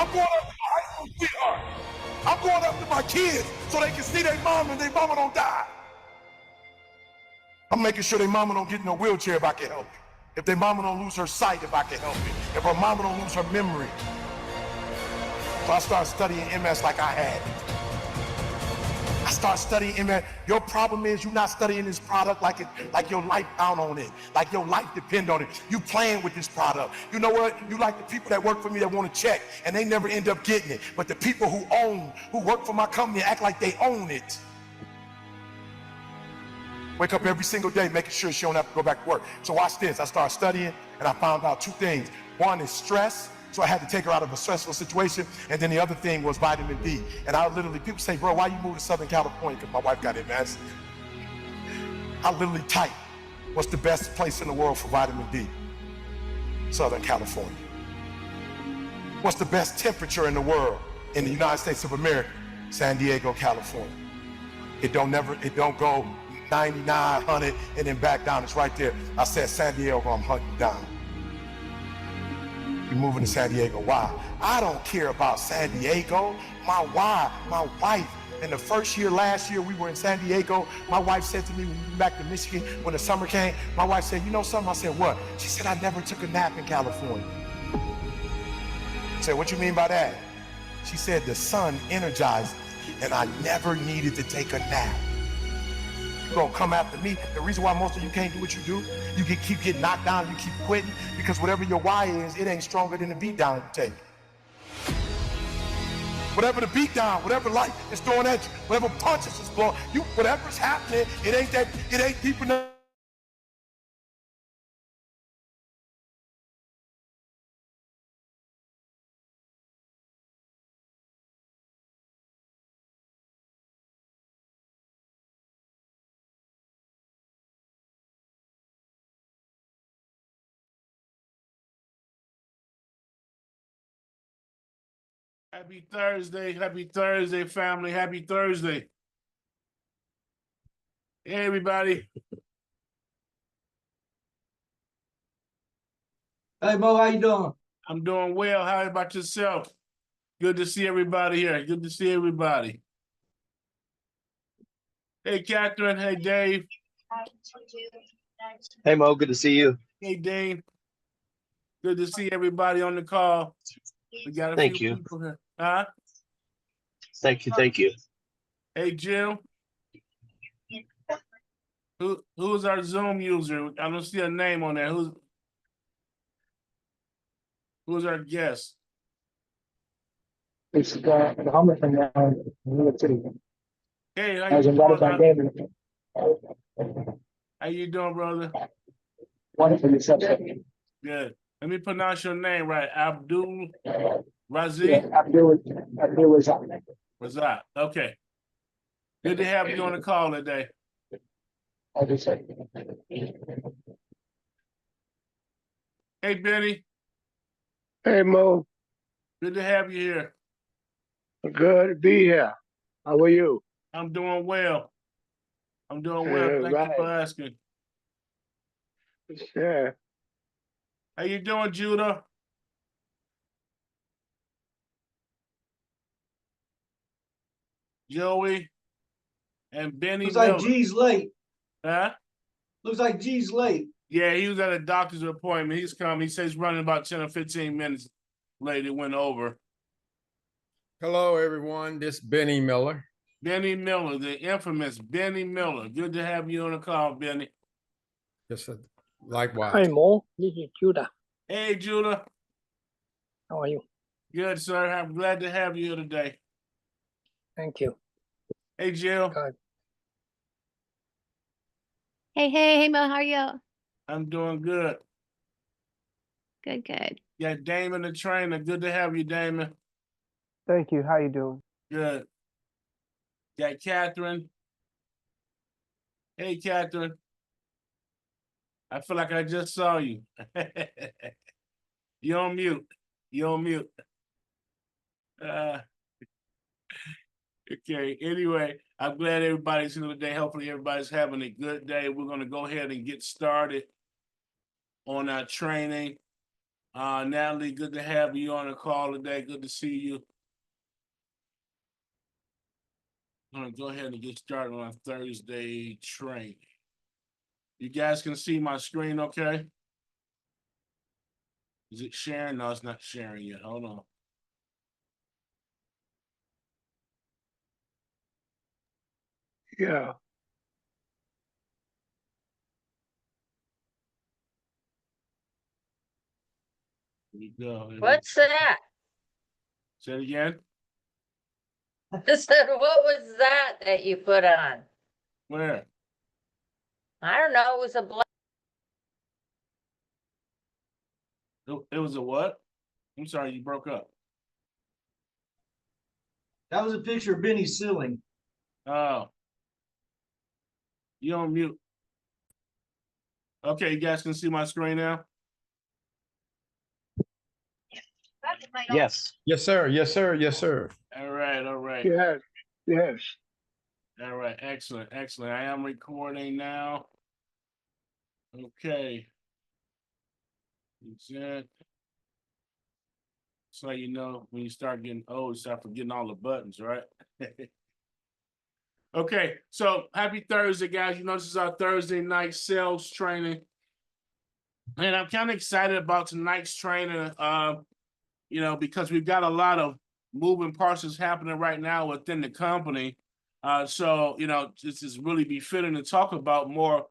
I'm going up to my high school sweetheart. I'm going up to my kids so they can see their mom and their mama don't die. I'm making sure their mama don't get in a wheelchair if I can help it. If their mama don't lose her sight if I can help it. If her mama don't lose her memory. So I started studying MS like I had it. I start studying MS. Your problem is you're not studying this product like your life down on it, like your life depend on it. You playing with this product. You know what? You like the people that work for me that want to check and they never end up getting it. But the people who work for my company act like they own it. Wake up every single day making sure she don't have to go back to work. So watch this. I started studying and I found out two things. One is stress. So I had to take her out of a stressful situation. And then the other thing was vitamin D. And I literally, people say, bro, why you moved to Southern California? Because my wife got MS. I literally typed, what's the best place in the world for vitamin D? Southern California. What's the best temperature in the world in the United States of America? San Diego, California. It don't go 99, 100, and then back down. It's right there. I said, San Diego, I'm hunting down. You're moving to San Diego. Why? I don't care about San Diego. My wife, in the first year, last year, we were in San Diego. My wife said to me when we went back to Michigan, when the summer came, my wife said, you know something? I said, what? She said, I never took a nap in California. I said, what you mean by that? She said, the sun energized me, and I never needed to take a nap. You're gonna come after me. The reason why most of you can't do what you do, you keep getting knocked down, you keep quitting, because whatever your why is, it ain't stronger than the beat down you take. Whatever the beat down, whatever life is throwing at you, whatever punches is blowing, whatever's happening, it ain't deep enough. Happy Thursday, family. Happy Thursday. Hey, everybody. Hey, Mo, how you doing? I'm doing well. How about yourself? Good to see everybody here. Good to see everybody. Hey, Catherine. Hey, Dave. Hey, Mo, good to see you. Hey, Dane. Good to see everybody on the call. We got a Thank few you. people here. Huh? Thank you. Hey, Jim. Who's our Zoom user? I don't see a name on there. Who's our guest? It's Muhammad from New York City. Hey, I was invited by David. How you doing, brother? Wonderful yourself. Good. Let me pronounce your name right. Abdul Razi? Yeah, Abdul Razak. Razak. Okay. Good to have you on the call today. I just said. Hey, Benny. Hey, Mo. Good to have you here. Good to be here. How are you? I'm doing well. Thank you for asking. Yeah. How you doing, Judah? Joey and Benny Looks Miller. like G's late. Huh? Looks like G's late. Yeah, he was at a doctor's appointment. He's come. He says he's running about 10 or 15 minutes late. It went over. Hello, everyone. This is Benny Miller. Benny Miller, the infamous Benny Miller. Good to have you on the call, Benny. Yes, likewise. Hi, Mo. This is Judah. Hey, Judah. How are you? Good, sir. I'm glad to have you here today. Thank you. Hey, Jill. God. Hey, Mo, how are you? I'm doing good. Good. Yeah, Damon the trainer. Good to have you, Damon. Thank you. How you doing? Good. Got Catherine. Hey, Catherine. I feel like I just saw you. You're on mute. Okay, anyway, I'm glad everybody's here today. Hopefully everybody's having a good day. We're going to go ahead and get started on our training. Natalie, good to have you on the call today. Good to see you. I'm gonna go ahead and get started on our Thursday training. You guys can see my screen, okay? Is it sharing? No, it's not sharing yet. Hold on. Yeah. Here we go. What's that? Say it again. I said, what was that you put on? Where? I don't know. It was a black. It was a what? I'm sorry, you broke up. That was a picture of Benny's ceiling. Oh. You on mute. Okay, you guys can see my screen now? Yes. Yes, sir. Yes, sir. Yes, sir. All right, all right. Yes. Yes. All right, excellent, excellent. I am recording now. Okay. Present. So you know, when you start getting old, you start forgetting all the buttons, right? Okay, so happy Thursday, guys. You know, this is our Thursday night sales training. And I'm kind of excited about tonight's training, you know, because we've got a lot of moving parts that's happening right now within the company. So, you know, this is really befitting to talk about more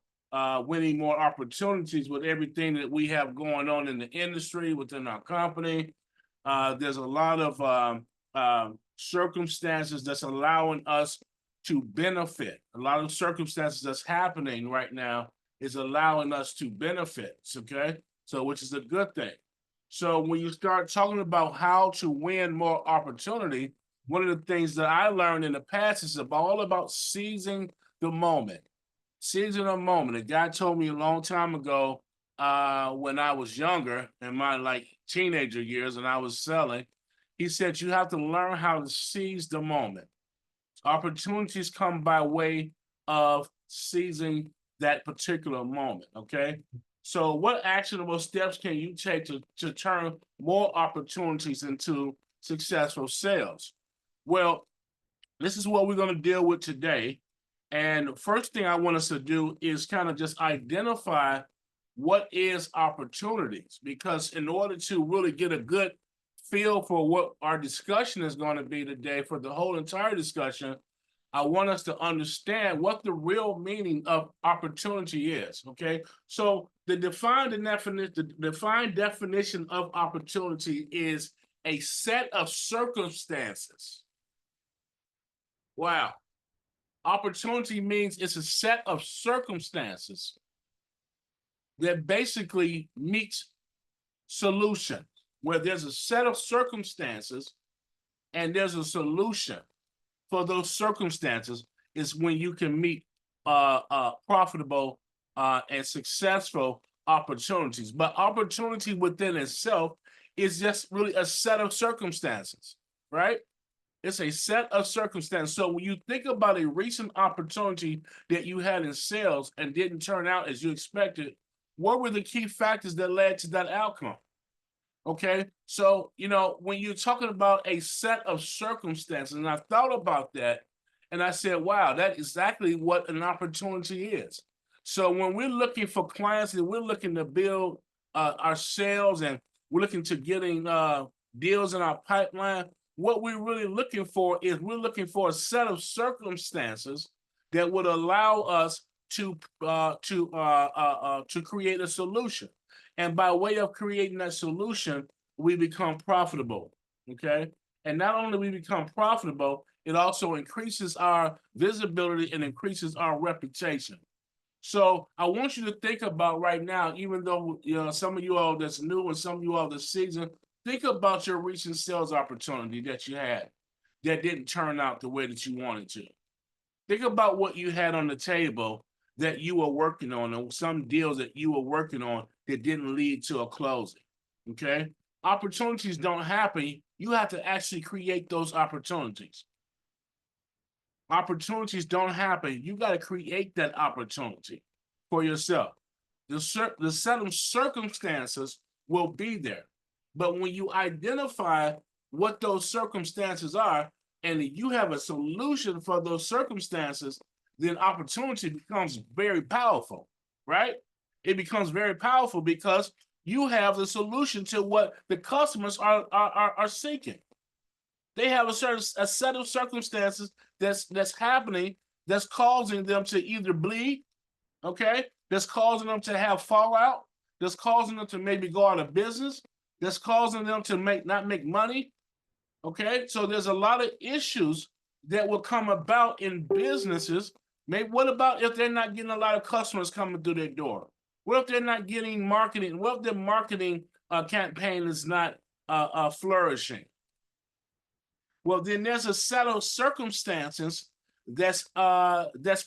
winning more opportunities with everything that we have going on in the industry, within our company. There's a lot of circumstances that's allowing us to benefit. A lot of circumstances that's happening right now is allowing us to benefit, okay? So, which is a good thing. So when you start talking about how to win more opportunity, one of the things that I learned in the past is all about seizing the moment. Seizing a moment. A guy told me a long time ago, when I was younger, in my like teenager years, and I was selling, he said, you have to learn how to seize the moment. Opportunities come by way of seizing that particular moment, okay? So what actionable steps can you take to turn more opportunities into successful sales? Well, this is what we're going to deal with today. And first thing I want us to do is kind of just identify what is opportunities, because in order to really get a good feel for what our discussion is going to be today, for the whole entire discussion, I want us to understand what the real meaning of opportunity is, okay? So the defined definition of opportunity is a set of circumstances. Wow. Opportunity means it's a set of circumstances that basically meets solution, where there's a set of circumstances and there's a solution for those circumstances is when you can meet profitable and successful opportunities. But opportunity within itself is just really a set of circumstances, right? It's a set of circumstances. So when you think about a recent opportunity that you had in sales and didn't turn out as you expected, what were the key factors that led to that outcome? Okay, so, you know, when you're talking about a set of circumstances, and I thought about that, and I said, wow, that's exactly what an opportunity is. So when we're looking for clients and we're looking to build our sales and we're looking to getting deals in our pipeline, what we're really looking for is we're looking for a set of circumstances that would allow us to create a solution. And by way of creating that solution, we become profitable, okay? And not only we become profitable, it also increases our visibility and increases our reputation. So I want you to think about right now, even though, you know, some of you all that's new and some of you all that's seasoned, think about your recent sales opportunity that you had that didn't turn out the way that you wanted to. Think about what you had on the table that you were working on, or some deals that you were working on that didn't lead to a closing, okay? Opportunities don't happen. You have to actually create those opportunities. Opportunities don't happen. You got to create that opportunity for yourself. The set of circumstances will be there. But when you identify what those circumstances are, and you have a solution for those circumstances, then opportunity becomes very powerful, right? It becomes very powerful because you have the solution to what the customers are seeking. They have a set of circumstances that's happening that's causing them to either bleed, okay? That's causing them to have fallout, that's causing them to maybe go out of business, that's causing them to not make money, okay? So there's a lot of issues that will come about in businesses. Maybe what about if they're not getting a lot of customers coming through their door? What if they're not getting marketing? What if their marketing campaign is not flourishing? Well, then there's a set of circumstances that's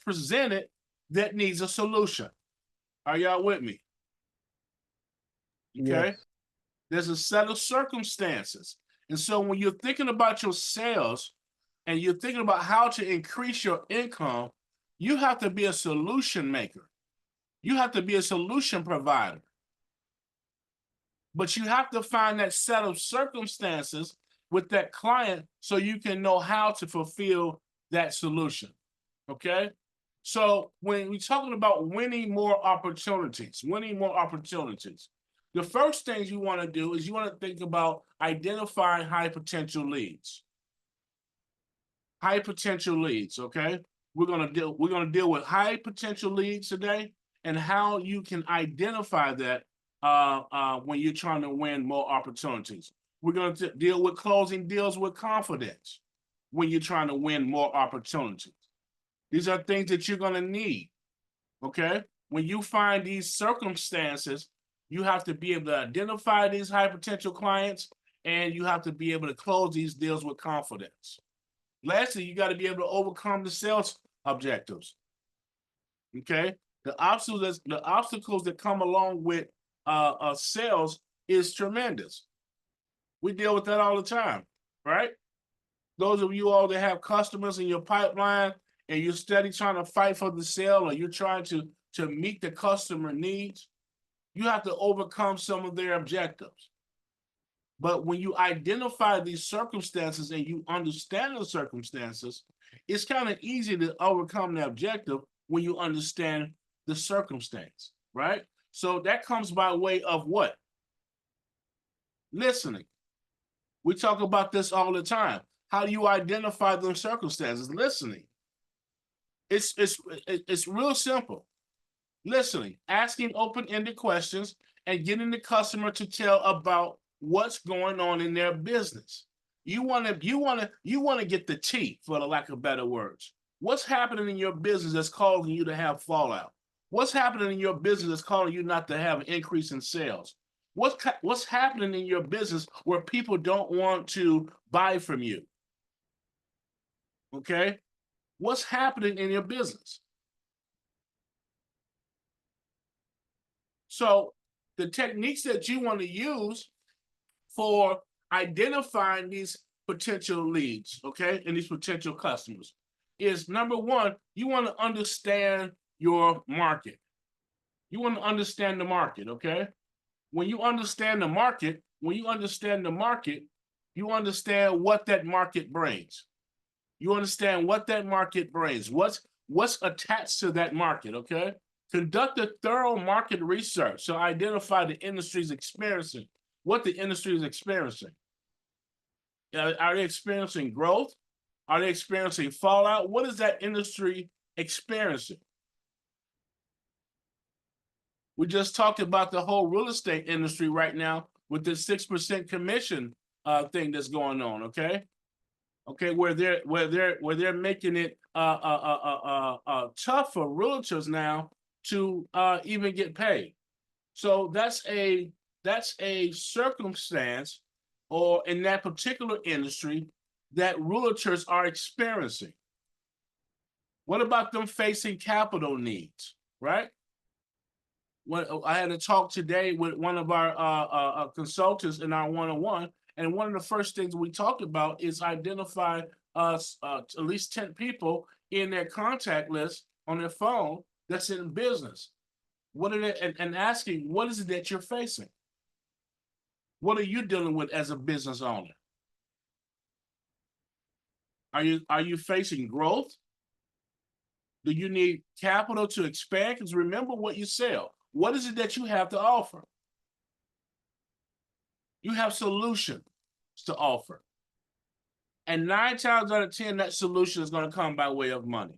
presented that needs a solution. Are y'all with me? Okay. Yes. There's a set of circumstances. And so when you're thinking about your sales and you're thinking about how to increase your income, you have to be a solution maker. You have to be a solution provider. But you have to find that set of circumstances with that client so you can know how to fulfill that solution. Okay? So when we're talking about winning more opportunities, the first things you want to do is you want to think about identifying high potential leads. High potential leads, okay? We're gonna deal with high potential leads today and how you can identify that when you're trying to win more opportunities. We're going to deal with closing deals with confidence when you're trying to win more opportunities. These are things that you're going to need, okay? When you find these circumstances, you have to be able to identify these high potential clients, and you have to be able to close these deals with confidence. Lastly, you got to be able to overcome the sales objectives, okay? The obstacles that come along with sales is tremendous. We deal with that all the time, right? Those of you all that have customers in your pipeline and you're steady trying to fight for the sale, or you're trying to meet the customer needs, you have to overcome some of their objectives. But when you identify these circumstances and you understand the circumstances, it's kind of easy to overcome the objective when you understand the circumstance, right? So that comes by way of what? Listening. We talk about this all the time. How do you identify those circumstances? Listening. It's real simple. Listening, asking open-ended questions, and getting the customer to tell about what's going on in their business. You want to get the tea, for the lack of better words. What's happening in your business that's causing you to have fallout? What's happening in your business that's causing you not to have an increase in sales? What's happening in your business where people don't want to buy from you? Okay? What's happening in your business? So the techniques that you want to use for identifying these potential leads, okay, and these potential customers is, number one, you want to understand your market. You want to understand the market, okay? When you understand the market, you understand what that market brings. You understand what that market brings. What's attached to that market, okay? Conduct a thorough market research to identify the industry's experiencing, what the industry is experiencing. Are they experiencing growth? Are they experiencing fallout? What is that industry experiencing? We just talked about the whole real estate industry right now with the 6% commission thing that's going on, okay? Okay, where they're making it tough for realtors now to even get paid. So that's a circumstance, or in that particular industry, that realtors are experiencing. What about them facing capital needs, right? When I had a talk today with one of our consultants in our one-on-one, and one of the first things we talked about is identify at least 10 people in their contact list on their phone that's in business. What are they, and asking, what is it that you're facing? What are you dealing with as a business owner? Are you facing growth? Do you need capital to expand? Because remember what you sell. What is it that you have to offer? You have solutions to offer. And 9 times out of 10, that solution is going to come by way of money.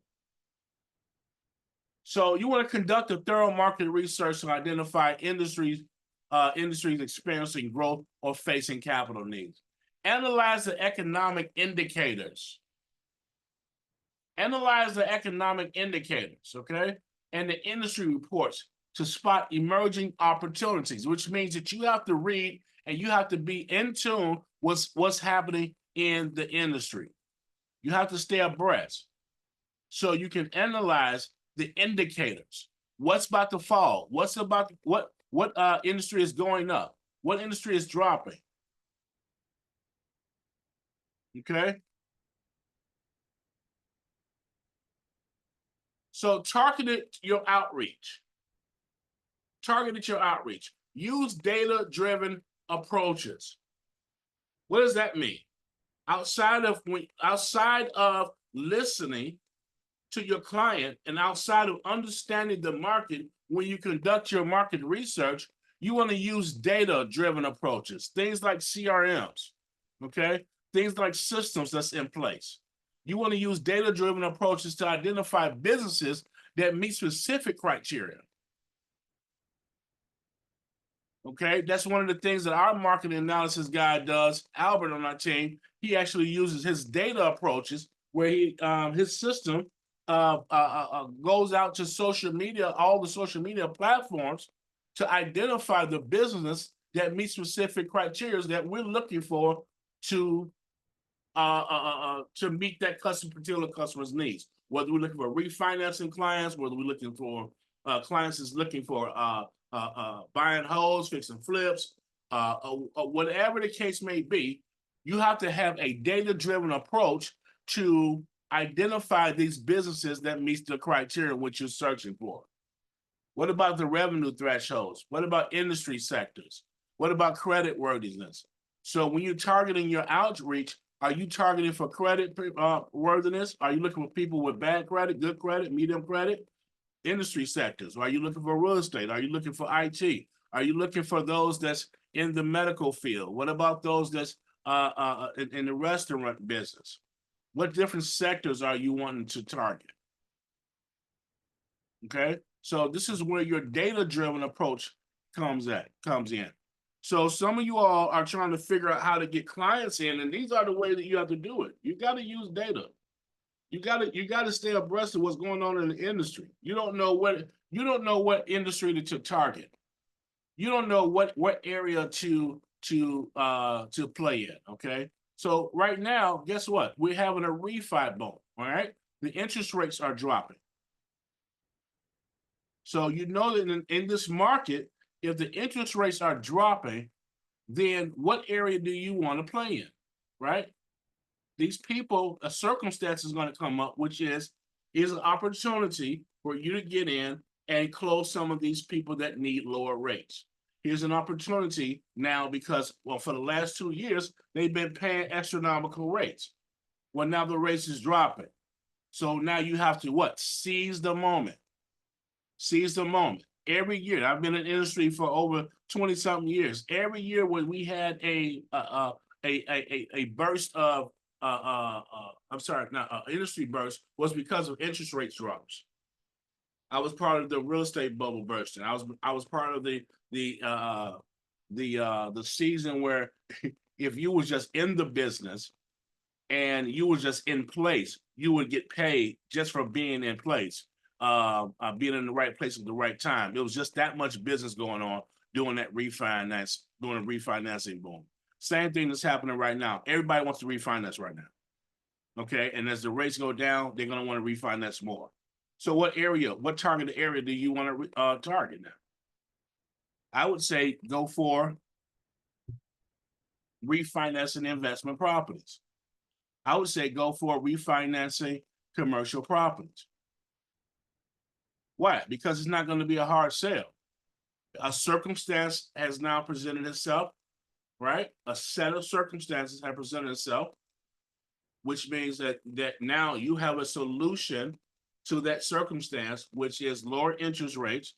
So you want to conduct a thorough market research to identify industries experiencing growth or facing capital needs. Analyze the economic indicators. Analyze the economic indicators, okay? And the industry reports to spot emerging opportunities, which means that you have to read and you have to be in tune with what's happening in the industry. You have to stay abreast so you can analyze the indicators. What's about to fall? What industry is going up? What industry is dropping? Okay. So targeted your outreach. Targeted your outreach. Use data-driven approaches. What does that mean? Outside of listening to your client and outside of understanding the market, when you conduct your market research, you want to use data-driven approaches, things like CRMs, okay? Things like systems that's in place. You want to use data-driven approaches to identify businesses that meet specific criteria. Okay, that's one of the things that our marketing analysis guy does, Albert on our team. He actually uses his data approaches where his system goes out to social media, all the social media platforms, to identify the business that meets specific criteria that we're looking for to meet that particular customer's needs. Whether we're looking for refinancing clients, whether we're looking for clients is looking for buying homes, fixing flips, whatever the case may be, you have to have a data-driven approach to identify these businesses that meet the criteria which you're searching for. What about the revenue thresholds? What about industry sectors? What about credit worthiness? So when you're targeting your outreach, are you targeting for credit worthiness? Are you looking for people with bad credit, good credit, medium credit? Industry sectors? Are you looking for real estate? Are you looking for IT? Are you looking for those that's in the medical field? What about those that's in the restaurant business? What different sectors are you wanting to target? Okay, so this is where your data-driven approach comes in. So some of you all are trying to figure out how to get clients in, and these are the way that you have to do it. You got to use data. You got to stay abreast of what's going on in the industry. You don't know what industry to target. You don't know what area to play in. Okay, so right now, guess what? We're having a refi boom. All right, the interest rates are dropping. So you know that in this market, if the interest rates are dropping, then what area do you want to play in, right? These people, a circumstance is going to come up, which is an opportunity for you to get in and close some of these people that need lower rates. Here's an opportunity now because, well, for the last 2 years, they've been paying astronomical rates. Well, now the rates is dropping. So now you have to what? Seize the moment. Seize the moment. Every year, I've been in the industry for over 20-something years. Every year when we had a burst of industry burst was because of interest rate drops. I was part of the real estate bubble bursting. I was part of the season where if you was just in the business and you were just in place, you would get paid just for being in place, being in the right place at the right time. It was just that much business going on during the refinancing boom. Same thing that's happening right now. Everybody wants to refinance right now. Okay, and as the rates go down, they're going to want to refinance more. So what targeted area do you want to target now? I would say go for refinancing investment properties. I would say go for refinancing commercial properties. Why? Because it's not going to be a hard sale. A circumstance has now presented itself right? A set of circumstances have presented itself, which means that now you have a solution to that circumstance, which is lower interest rates,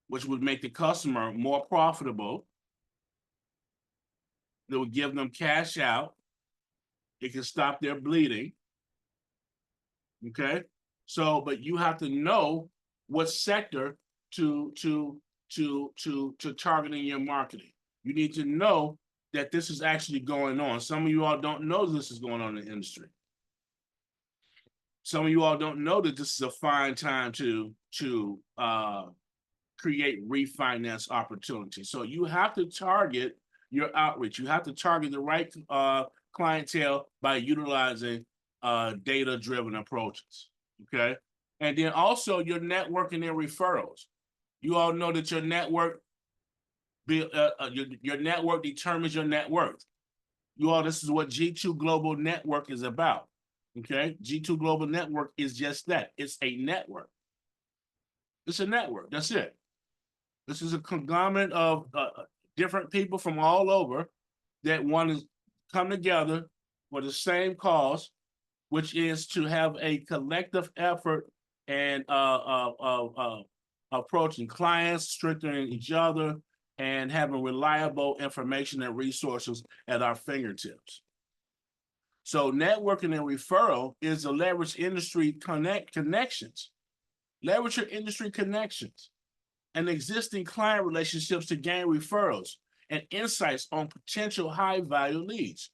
which would make the customer more profitable. That would give them cash out. It can stop their bleeding. Okay, so but you have to know what sector to target in your marketing. You need to know that this is actually going on. Some of you all don't know this is going on in the industry. Some of you all don't know that this is a fine time to create refinance opportunities. So you have to target your outreach. You have to target the right clientele by utilizing data-driven approaches, okay? And then also your networking and referrals. You all know that your network determines your net worth. You all, this is what G2 Global Network is about, okay? G2 Global Network is just that. It's a network. It's a network, that's it. This is a conglomerate of different people from all over that want to come together for the same cause, which is to have a collective effort and approaching clients, strengthening each other, and having reliable information and resources at our fingertips. So networking and referral is to leverage industry connections. Leverage your industry connections and existing client relationships to gain referrals and insights on potential high-value leads.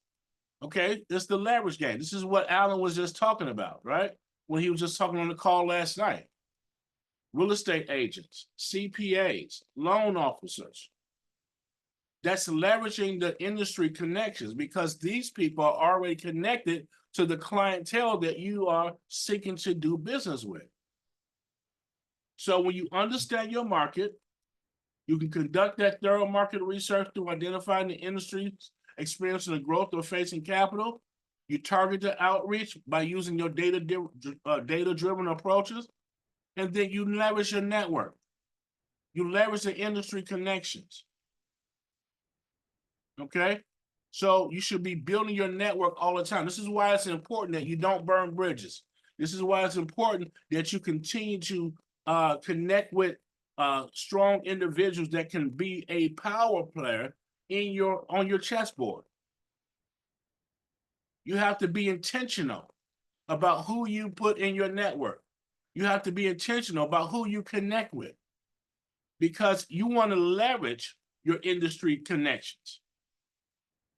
Okay, it's the leverage game. This is what Alan was just talking about, right? When he was just talking on the call last night. Real estate agents, CPAs, loan officers. That's leveraging the industry connections because these people are already connected to the clientele that you are seeking to do business with. So when you understand your market, you can conduct that thorough market research to identify the industries experiencing the growth or facing capital. You target the outreach by using your data-driven approaches, and then you leverage your network. You leverage the industry connections. Okay? So you should be building your network all the time. This is why it's important that you don't burn bridges. This is why it's important that you continue to connect with strong individuals that can be a power player on your chessboard. You have to be intentional about who you put in your network. You have to be intentional about who you connect with because you want to leverage your industry connections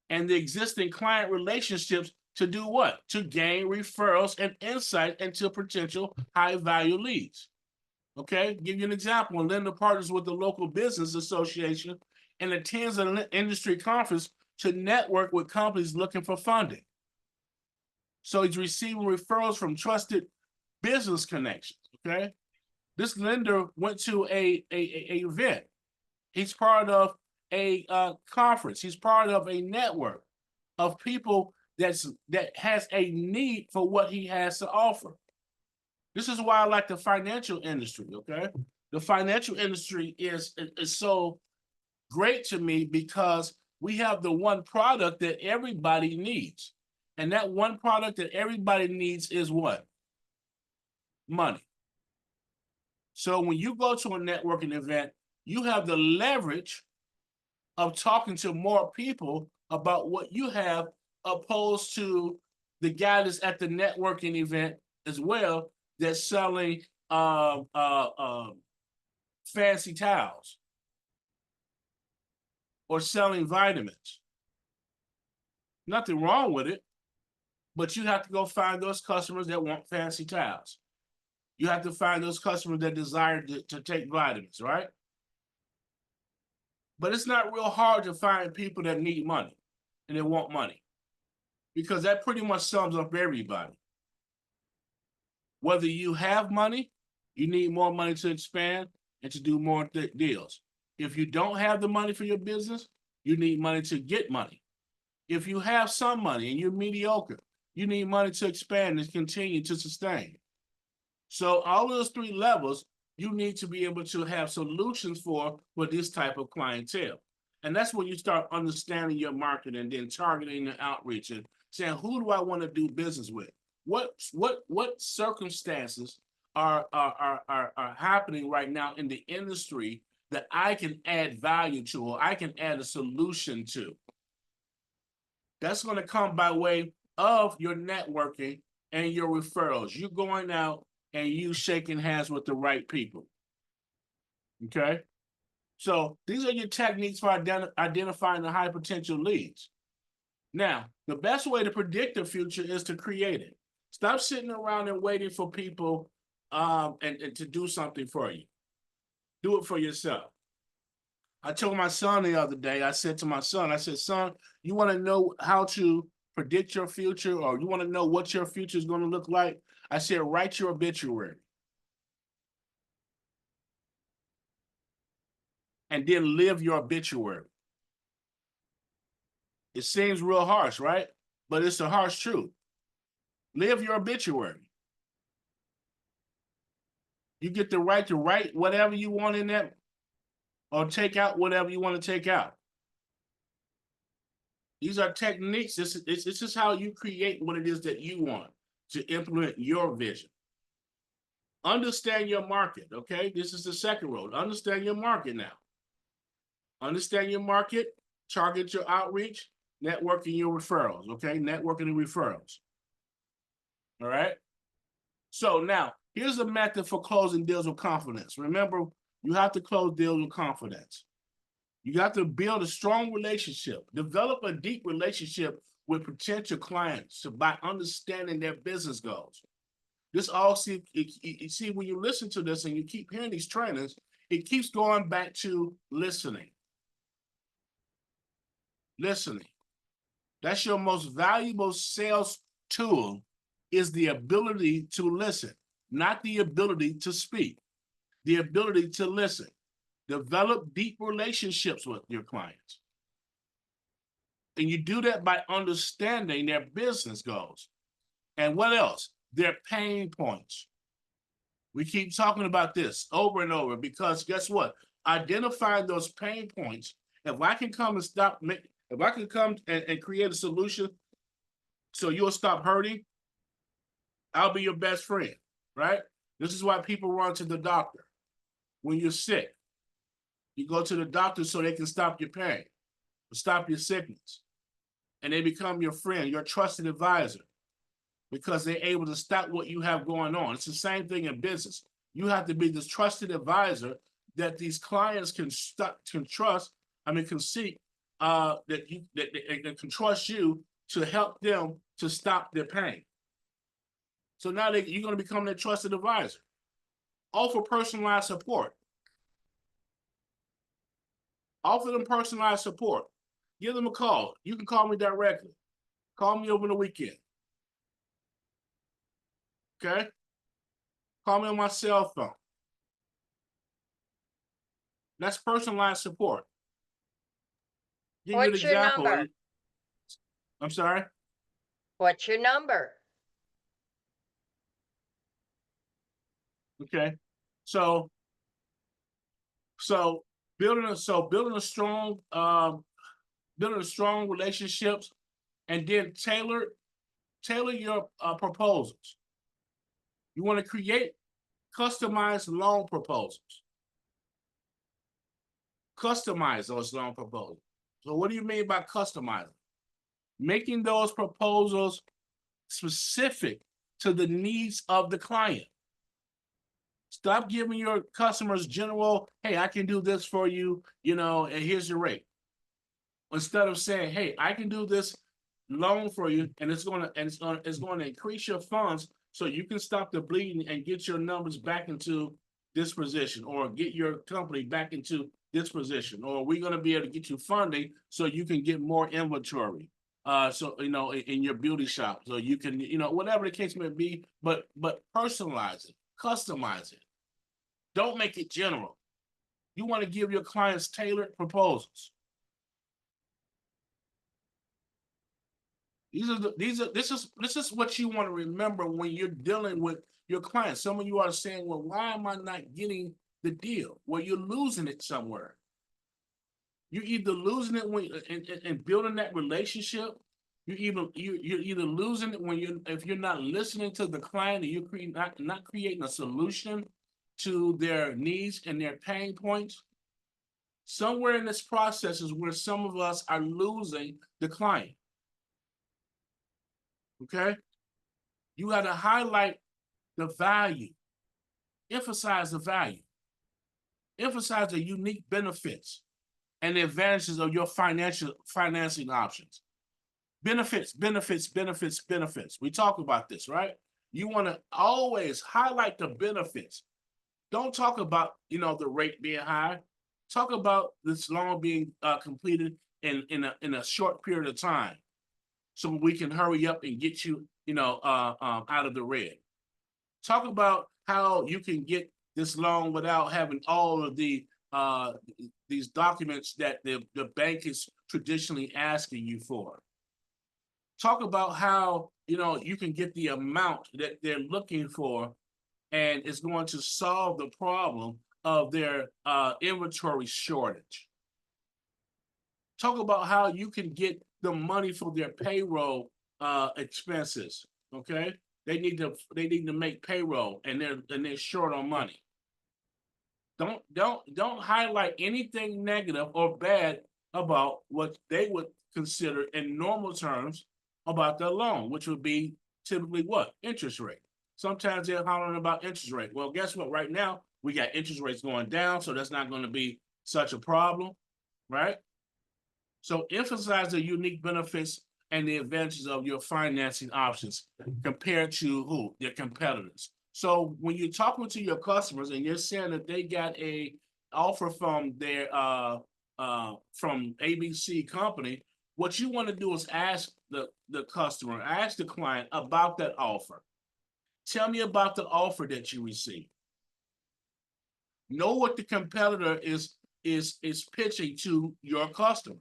and the existing client relationships to do what? To gain referrals and insight into potential high-value leads. Okay, give you an example. Linda partners with the local business association and attends an industry conference to network with companies looking for funding. So he's receiving referrals from trusted business connections, okay? This lender went to a event. He's part of a conference. He's part of a network of people that has a need for what he has to offer. This is why I like the financial industry, okay? The financial industry is so great to me because we have the one product that everybody needs. And that one product that everybody needs is what? Money. So when you go to a networking event, you have the leverage of talking to more people about what you have opposed to the guy that's at the networking event as well that's selling fancy towels or selling vitamins. Nothing wrong with it, but you have to go find those customers that want fancy towels. You have to find those customers that desire to take vitamins, right? But it's not real hard to find people that need money and they want money because that pretty much sums up everybody. Whether you have money, you need more money to expand and to do more deals. If you don't have the money for your business, you need money to get money. If you have some money and you're mediocre, you need money to expand and continue to sustain. So all of those three levels, you need to be able to have solutions for this type of clientele. And that's when you start understanding your market and then targeting the outreach and saying, who do I want to do business with? What circumstances are happening right now in the industry that I can add value to, or I can add a solution to? That's going to come by way of your networking and your referrals. You going out and you shaking hands with the right people. Okay? So these are your techniques for identifying the high potential leads. Now, the best way to predict the future is to create it. Stop sitting around and waiting for people and to do something for you. Do it for yourself. I told my son the other day, I said to my son, I said, son, you want to know how to predict your future, or you want to know what your future is going to look like? I said, write your obituary. And then live your obituary. It seems real harsh, right? But it's the harsh truth. Live your obituary. You get the right to write whatever you want in that, or take out whatever you want to take out. These are techniques. This is how you create what it is that you want to implement your vision. Understand your market, okay? This is the second road. Understand your market now. Understand your market, target your outreach, networking your referrals, okay? Networking and referrals. All right? So now, here's a method for closing deals with confidence. Remember, you have to close deals with confidence. You got to build a strong relationship. Develop a deep relationship with potential clients by understanding their business goals. This all, see, when you listen to this and you keep hearing these trainings, it keeps going back to listening. Listening. That's your most valuable sales tool, is the ability to listen, not the ability to speak, the ability to listen. Develop deep relationships with your clients. And you do that by understanding their business goals. And what else? Their pain points. We keep talking about this over and over, because guess what? Identifying those pain points, if I can come and create a solution so you'll stop hurting, I'll be your best friend, right? This is why people run to the doctor when you're sick. You go to the doctor so they can stop your pain, stop your sickness. And they become your friend, your trusted advisor, because they're able to stop what you have going on. It's the same thing in business. You have to be this trusted advisor that these clients can trust, can see that they can trust you to help them to stop their pain. So now you're going to become their trusted advisor. Offer personalized support. Offer them personalized support. Give them a call. You can call me directly. Call me over the weekend. Okay? Call me on my cell phone. That's personalized support. Give you an What's your example. number? I'm sorry? What's your number? Okay. So building a strong relationships, and then tailor your proposals. You want to create customized loan proposals. Customize those loan proposals. So what do you mean by customizing? Making those proposals specific to the needs of the client. Stop giving your customers general, hey, I can do this for you, and here's your rate. Instead of saying, hey, I can do this loan for you, and it's going to increase your funds so you can stop the bleeding and get your numbers back into this position, or get your company back into this position, or we're going to be able to get you funding so you can get more inventory. In your beauty shop, so you can, whatever the case may be, but personalize it, customize it. Don't make it general. You want to give your clients tailored proposals. This is what you want to remember when you're dealing with your clients. Some of you are saying, well, why am I not getting the deal? Well, you're losing it somewhere. You're either losing it when in building that relationship. You're either losing it when if you're not listening to the client, and you're not creating a solution to their needs and their pain points. Somewhere in this process is where some of us are losing the client. Okay, you got to highlight the value, emphasize the value, emphasize the unique benefits and the advantages of your financing options. Benefits. We talk about this, right? You want to always highlight the benefits. Don't talk about, the rate being high. Talk about this loan being completed in a short period of time, so we can hurry up and get you, out of the red. Talk about how you can get this loan without having all of these documents that the bank is traditionally asking you for. Talk about how, you can get the amount that they're looking for, and it's going to solve the problem of their inventory shortage. Talk about how you can get the money for their payroll expenses. Okay, they need to make payroll, and they're short on money. Don't highlight anything negative or bad about what they would consider in normal terms about their loan, which would be typically what? Interest rate. Sometimes they're hollering about interest rate. Well, guess what? Right now, we got interest rates going down, so that's not going to be such a problem, right? So emphasize the unique benefits and the advantages of your financing options compared to who? Your competitors. So when you're talking to your customers and you're saying that they got a offer from their from ABC company, what you want to do is ask the customer, ask the client about that offer. Tell me about the offer that you received. Know what the competitor is pitching to your customer.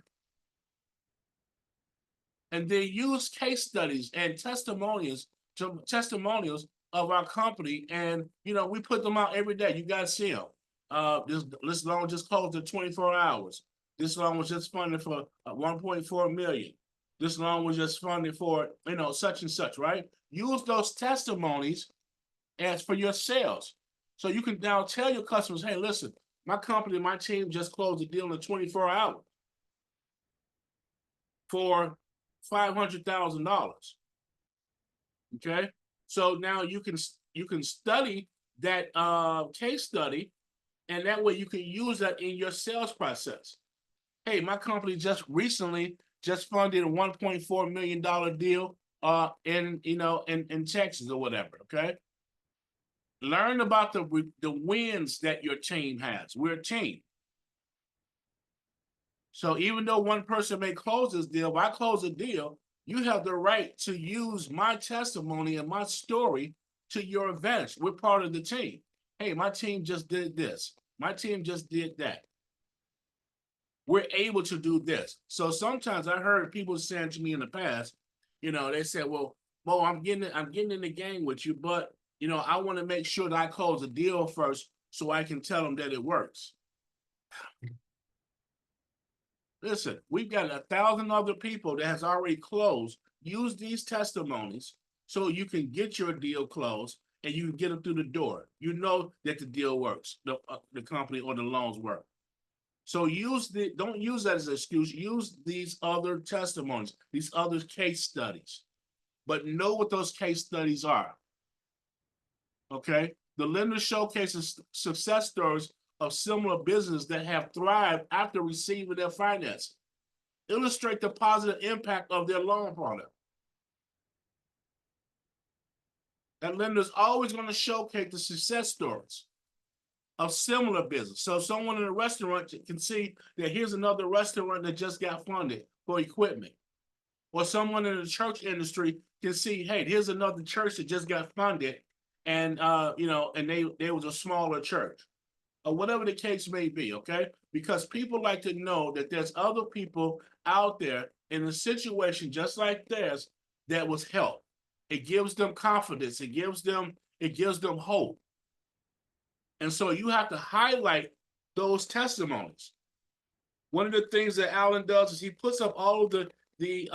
And then use case studies and testimonials of our company. And, we put them out every day. You guys see them. This loan just closed in 24 hours. This loan was just funded for 1.4 million. This loan was just funded for, such and such, right? Use those testimonies as for your sales. So you can now tell your customers, hey, listen, my company, my team just closed a deal in 24 hours for $500,000. Okay, so now you can study that case study, and that way you can use that in your sales process. Hey, my company just recently funded a $1.4 million deal in Texas or whatever. Okay, learn about the wins that your team has. We're a team. So even though one person may close this deal, if I close a deal, you have the right to use my testimony and my story to your advantage. We're part of the team. Hey, my team just did this. My team just did that. We're able to do this. So sometimes I heard people saying to me in the past, they said, well, Mo, I'm getting in the game with you, but I want to make sure that I close the deal first so I can tell them that it works. Listen, we've got 1,000 other people that has already closed. Use these testimonies so you can get your deal closed and you can get them through the door. You know that the deal works, the company or the loans work. So don't use that as an excuse. Use these other testimonies, these other case studies, but know what those case studies are. Okay, the lender showcases success stories of similar businesses that have thrived after receiving their financing. Illustrate the positive impact of their loan product. That lender is always going to showcase the success stories of similar business. So someone in a restaurant can see that here's another restaurant that just got funded for equipment. Or someone in the church industry can see, hey, here's another church that just got funded, and and they was a smaller church. Or whatever the case may be, okay? Because people like to know that there's other people out there in a situation just like theirs that was helped. It gives them confidence. It gives them hope. And so you have to highlight those testimonies. One of the things that Alan does is he puts up all of the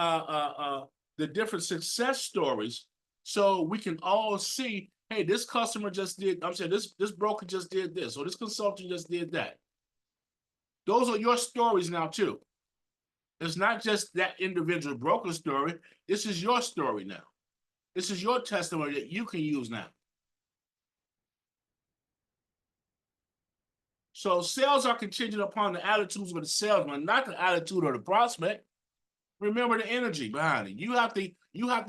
different success stories so we can all see, hey, this customer just did, I'm saying this broker just did this, or this consultant just did that. Those are your stories now too. It's not just that individual broker story. This is your story now. This is your testimony that you can use now. So sales are contingent upon the attitudes of the salesman, not the attitude of the prospect. Remember the energy behind it. You have to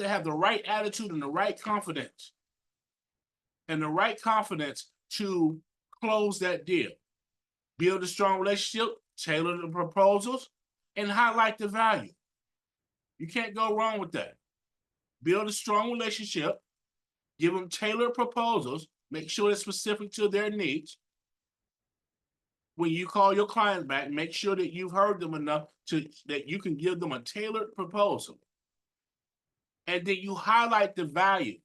have the right attitude and the right confidence. And the right confidence to close that deal. Build a strong relationship, tailor the proposals, and highlight the value. You can't go wrong with that. Build a strong relationship, give them tailored proposals, make sure it's specific to their needs. When you call your client back, make sure that you've heard them enough that you can give them a tailored proposal. And then you highlight the values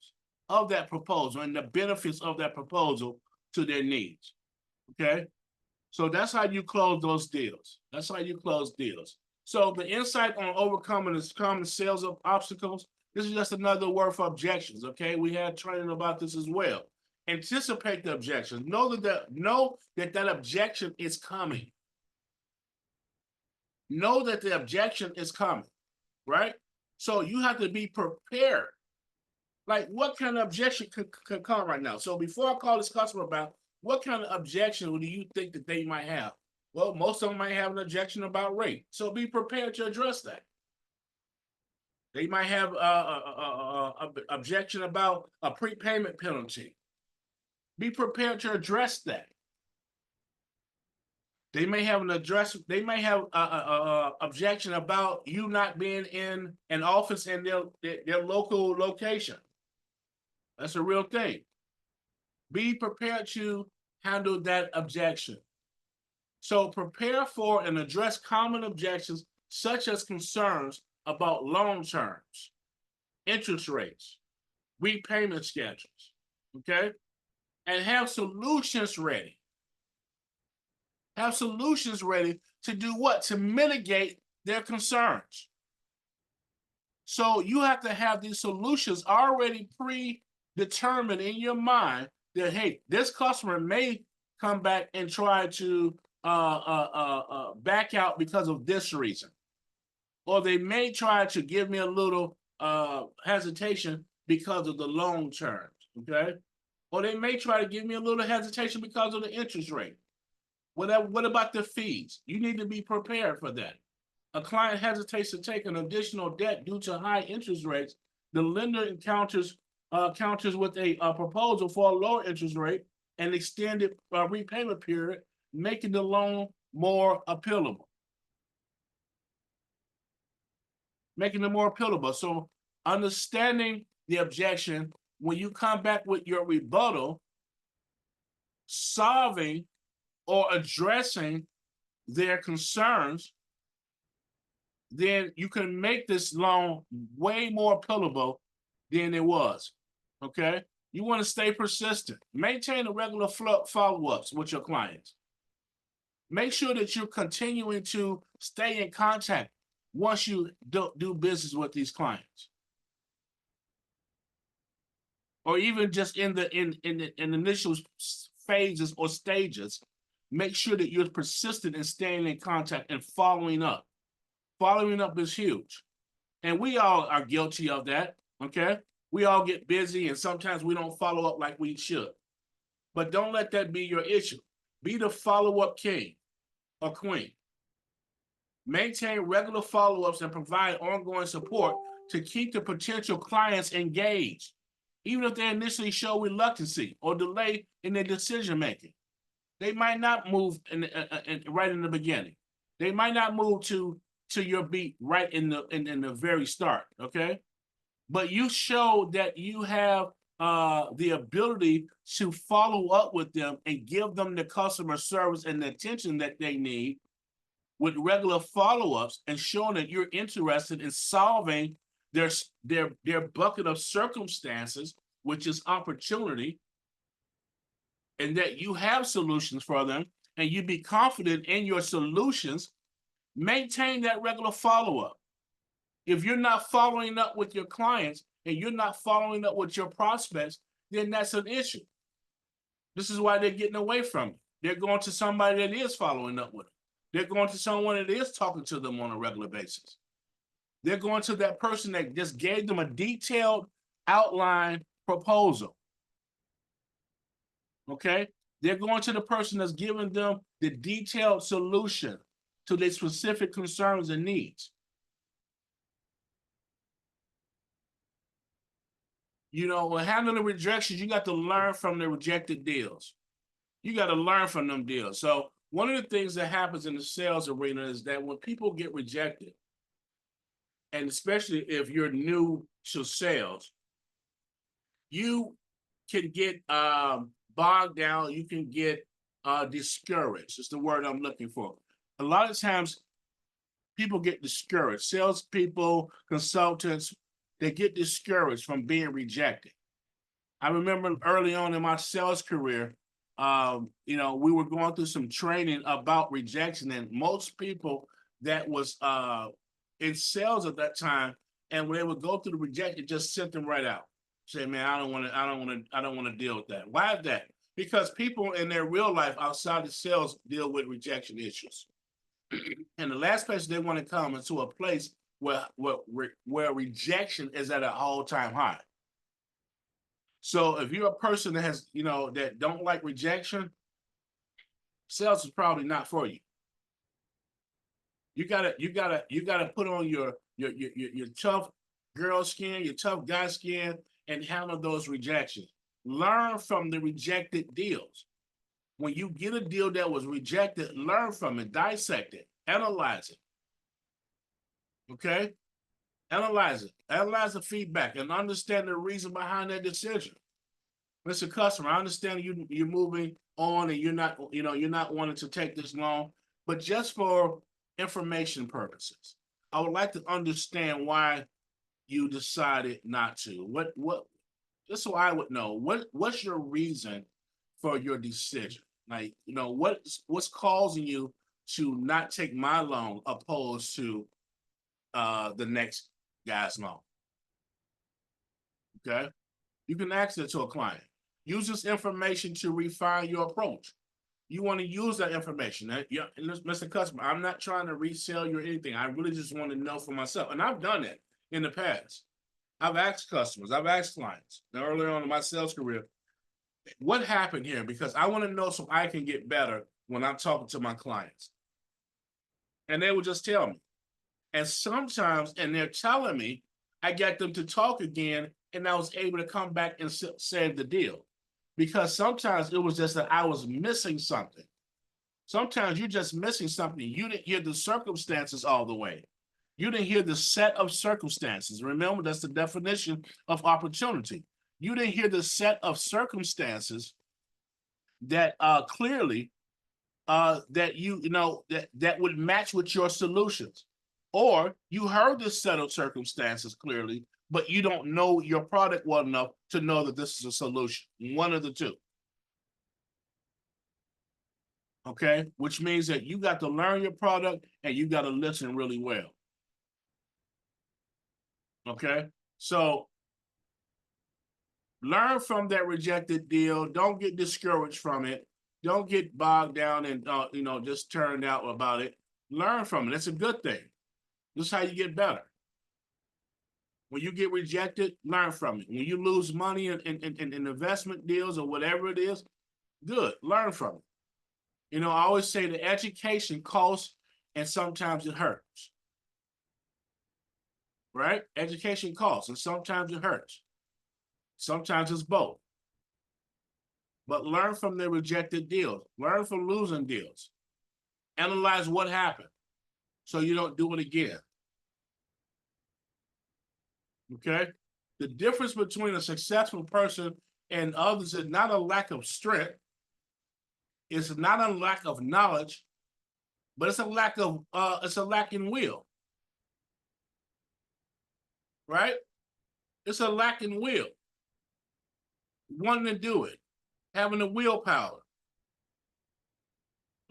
of that proposal and the benefits of that proposal to their needs. Okay? So that's how you close those deals. That's how you close deals. So the insight on overcoming the common sales obstacles, this is just another word for objections. Okay? We had training about this as well. Anticipate the objections. Know that objection is coming. Know that the objection is coming, right? So you have to be prepared. Like, what kind of objection could come right now? So before I call this customer back, what kind of objection do you think that they might have? Well, most of them might have an objection about rate. So be prepared to address that. They might have an objection about a prepayment penalty. Be prepared to address that. They may have an objection about you not being in an office in their local location. That's a real thing. Be prepared to handle that objection. So prepare for and address common objections such as concerns about loan terms, interest rates, repayment schedules, okay? And have solutions ready. Have solutions ready to do what? To mitigate their concerns. So you have to have these solutions already predetermined in your mind that, hey, this customer may come back and try to back out because of this reason. Or they may try to give me a little hesitation because of the loan terms, okay? Or they may try to give me a little hesitation because of the interest rate. What about the fees? You need to be prepared for that. A client hesitates to take an additional debt due to high interest rates. The lender counters with a proposal for a lower interest rate and extended repayment period, making the loan more appealable. Making it more appealable. So understanding the objection, when you come back with your rebuttal, solving or addressing their concerns, then you can make this loan way more appealable than it was, okay? You want to stay persistent. Maintain a regular follow-ups with your clients. Make sure that you're continuing to stay in contact once you do business with these clients. Or even just in the initial phases or stages, make sure that you're persistent in staying in contact and following up. Following up is huge. And we all are guilty of that, okay? We all get busy and sometimes we don't follow up like we should. But don't let that be your issue. Be the follow-up king or queen. Maintain regular follow-ups and provide ongoing support to keep the potential clients engaged, even if they initially show reluctancy or delay in their decision-making. They might not move right in the beginning. They might not move to your beat right in the very start, okay? But you show that you have the ability to follow up with them and give them the customer service and the attention that they need with regular follow-ups, and showing that you're interested in solving their bucket of circumstances, which is opportunity, and that you have solutions for them, and you be confident in your solutions, Maintain that regular follow-up. If you're not following up with your clients and you're not following up with your prospects, then that's an issue. This is why they're getting away from it. They're going to somebody that is following up with them. They're going to someone that is talking to them on a regular basis. They're going to that person that just gave them a detailed outline proposal. Okay? They're going to the person that's giving them the detailed solution to their specific concerns and needs. You know, when handling rejections, you got to learn from the rejected deals. You got to learn from them deals. So one of the things that happens in the sales arena is that when people get rejected, and especially if you're new to sales, you can get bogged down. You can get discouraged. It's the word I'm looking for. A lot of times people get discouraged. Salespeople, consultants, they get discouraged from being rejected. I remember early on in my sales career, you know, we were going through some training about rejection, and most people that was in sales at that time, and when they would go through the rejection, just sent them right out. Say, man, I don't want to deal with that. Why is that? Because people in their real life outside of sales deal with rejection issues. And the last place they want to come into a place where rejection is at an all-time high. So if you're a person that has, you know, that don't like rejection, sales is probably not for you. You gotta put on your tough girl skin, your tough guy skin, and handle those rejections. Learn from the rejected deals. When you get a deal that was rejected, learn from it, dissect it, analyze it. Okay? Analyze it. Analyze the feedback and understand the reason behind that decision. Mr. Customer, I understand you're moving on and you're not wanting to take this long, but just for information purposes, I would like to understand why you decided not to. What just so I would know, what's your reason for your decision? Like, you know, what's causing you to not take my loan opposed to the next guy's loan? Okay, you can ask that to a client. Use this information to refine your approach. You want to use that information. Yeah, Mr. Customer, I'm not trying to resell you or anything. I really just want to know for myself. And I've done it in the past. I've asked customers, I've asked clients earlier on in my sales career, what happened here? Because I want to know so I can get better when I'm talking to my clients. And they will just tell me. And sometimes, and they're telling me, I get them to talk again, and I was able to come back and save the deal. Because sometimes it was just that I was missing something. Sometimes you're just missing something. You didn't hear the circumstances all the way. You didn't hear the set of circumstances. Remember, that's the definition of opportunity. You didn't hear the set of circumstances that clearly that would match with your solutions. Or you heard the set of circumstances clearly, but you don't know your product well enough to know that this is a solution. One of the two. Okay, which means that you got to learn your product and you got to listen really well. Okay, so learn from that rejected deal. Don't get discouraged from it. Don't get bogged down and just turned out about it. Learn from it. It's a good thing. This is how you get better. When you get rejected, learn from it. When you lose money in investment deals or whatever it is, good. Learn from it. You know, I always say the education costs and sometimes it hurts. Right? Education costs and sometimes it hurts. Sometimes it's both. But learn from the rejected deals. Learn from losing deals. Analyze what happened so you don't do it again. Okay? The difference between a successful person and others is not a lack of strength. It's not a lack of knowledge, but it's a lack in will. Right? It's a lack in will. Wanting to do it. Having the willpower.